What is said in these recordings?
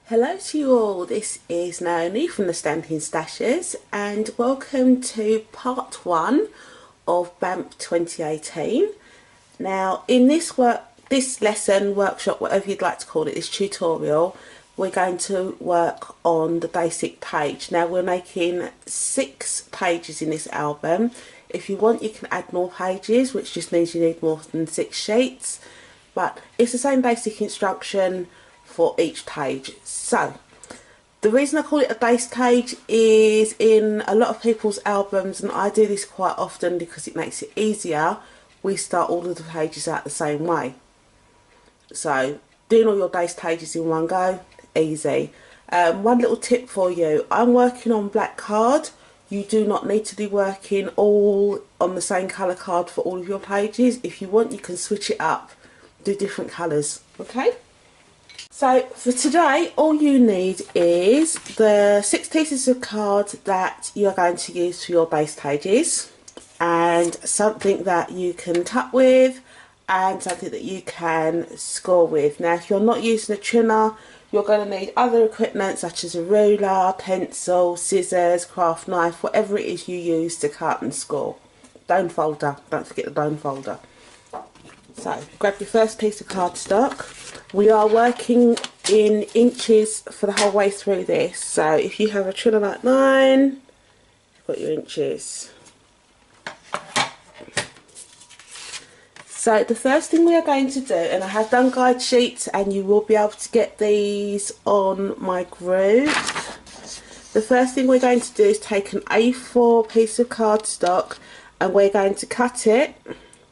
Hello to you all, this is Naomi from the Stampin' Stashes and welcome to part 1 of BAMP 2018. Now in this lesson, workshop, whatever you'd like to call it, this tutorial, we're going to work on the basic page. Now we're making 6 pages in this album. If you want you can add more pages, which just means you need more than 6 sheets, but it's the same basic instruction for each page. So the reason I call it a base page is in a lot of people's albums, and I do this quite often because it makes it easier, we start all of the pages out the same way. So doing all your base pages in one go, easy. One little tip for you, I'm working on black card. You do not need to be working all on the same colour card for all of your pages. If you want you can switch it up, do different colours, okay? So for today all you need is the 6 pieces of card that you're going to use for your base pages, and something that you can cut with and something that you can score with. Now if you're not using a trimmer, you're going to need other equipment such as a ruler, pencil, scissors, craft knife, whatever it is you use to cut and score. Bone folder, don't forget the bone folder. So grab your first piece of cardstock. We are working in inches for the whole way through this, so if you have a trimmer like mine, you've got your inches. So the first thing we are going to do, and I have done guide sheets and you will be able to get these on my group. The first thing we're going to do is take an A4 piece of cardstock and we're going to cut it,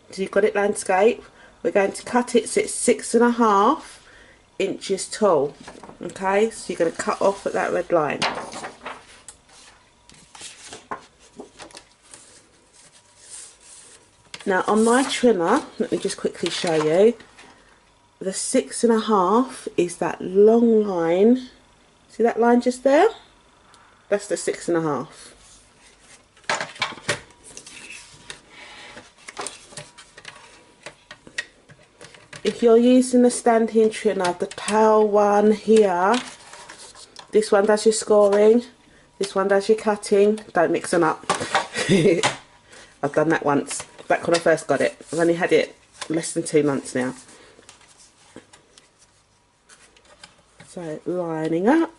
so you've got it landscape, we're going to cut it so it's 6.5 inches tall. Okay, so you're going to cut off at that red line. Now on my trimmer, let me just quickly show you, the 6.5 is that long line. See that line just there? That's the 6.5. If you're using the Stampin' trimmer, the pale one here, this one does your scoring, this one does your cutting. Don't mix them up. I've done that once, back when I first got it. I've only had it less than 2 months now. So lining up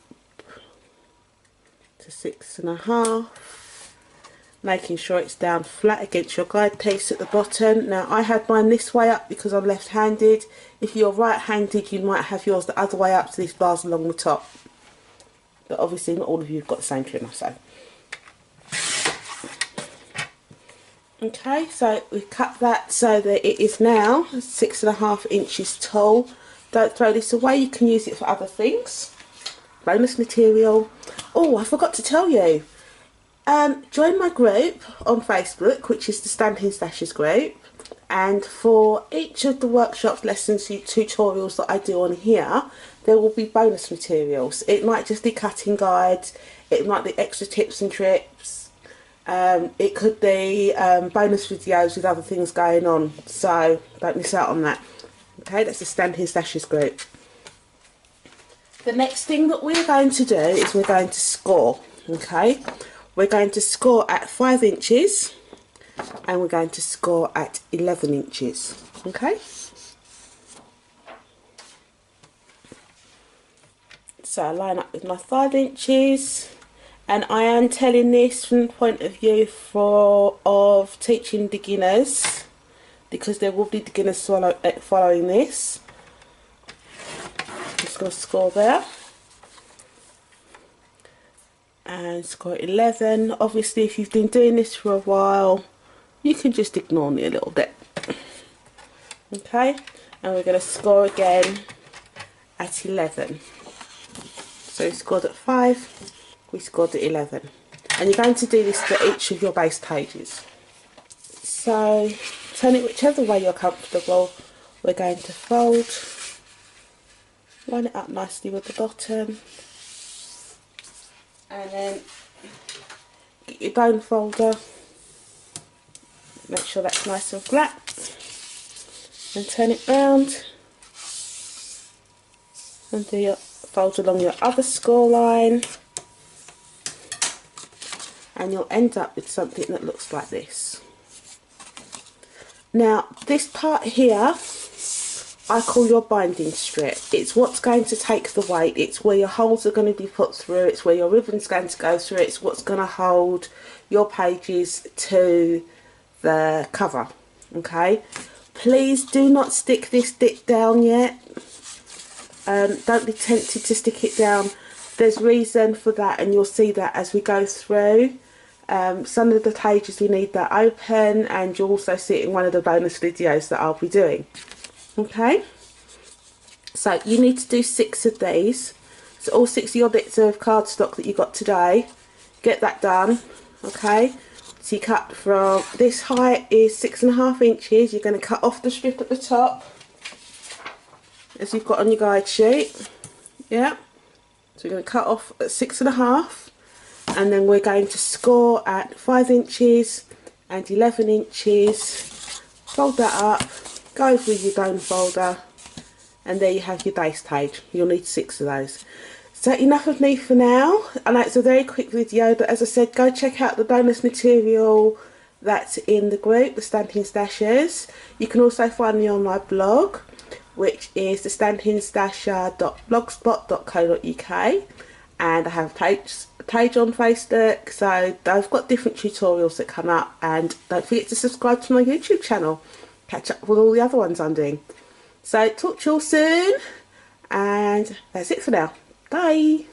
to 6.5. Making sure it's down flat against your guide piece at the bottom. Now I had mine this way up because I'm left-handed. If you're right-handed you might have yours the other way up, so this bar's along the top. But obviously not all of you have got the same trimmer, so. Okay, so we cut that so that it is now 6.5 inches tall. Don't throw this away, you can use it for other things. Bonus material. Oh, I forgot to tell you. Join my group on Facebook, which is the Stampin' Stashes group, and for each of the workshops, lessons, tutorials that I do on here, there will be bonus materials. It might just be cutting guides, it might be extra tips and tricks, it could be bonus videos with other things going on, so don't miss out on that. Okay, that's the Stampin' Stashes group. The next thing that we're going to do is we're going to score, okay? We're going to score at 5 inches and we're going to score at 11 inches, okay? So I line up with my 5 inches, and I am telling this from the point of view of teaching beginners, because there will be beginners following this. Just going to score there. And score 11. Obviously if you've been doing this for a while you can just ignore me a little bit. Okay, and we're going to score again at 11. So we scored at 5, we scored at 11, and you're going to do this for each of your base pages. So turn it whichever way you're comfortable. We're going to fold, line it up nicely with the bottom, and then get your bone folder, make sure that's nice and flat, and turn it round and do your fold along your other score line, and you'll end up with something that looks like this. Now this part here I call your binding strip. It's what's going to take the weight, it's where your holes are going to be put through, it's where your ribbon's going to go through, it's what's going to hold your pages to the cover. Okay, please do not stick this bit down yet. Don't be tempted to stick it down. There's reason for that, and you'll see that as we go through. Some of the pages we need that open, and you'll also see it in one of the bonus videos that I'll be doing. Okay, so you need to do 6 of these. So all 6 of your bits of cardstock that you got today, get that done. Okay, so you cut from this height is 6.5 inches. You're going to cut off the strip at the top as you've got on your guide sheet. Yeah, so you're going to cut off at 6.5, and then we're going to score at 5 inches and 11 inches. Fold that up, go over with your bone folder, and there you have your base page. You'll need 6 of those. So enough of me for now. I know it's a very quick video, but as I said, go check out the bonus material that's in the group, the Stampin' Stashes. You can also find me on my blog, which is the stampinstasher.blogspot.co.uk, and I have a page on Facebook, so I've got different tutorials that come up, and don't forget to subscribe to my YouTube channel. Catch up with all the other ones I'm doing. So talk to you all soon, and that's it for now. Bye.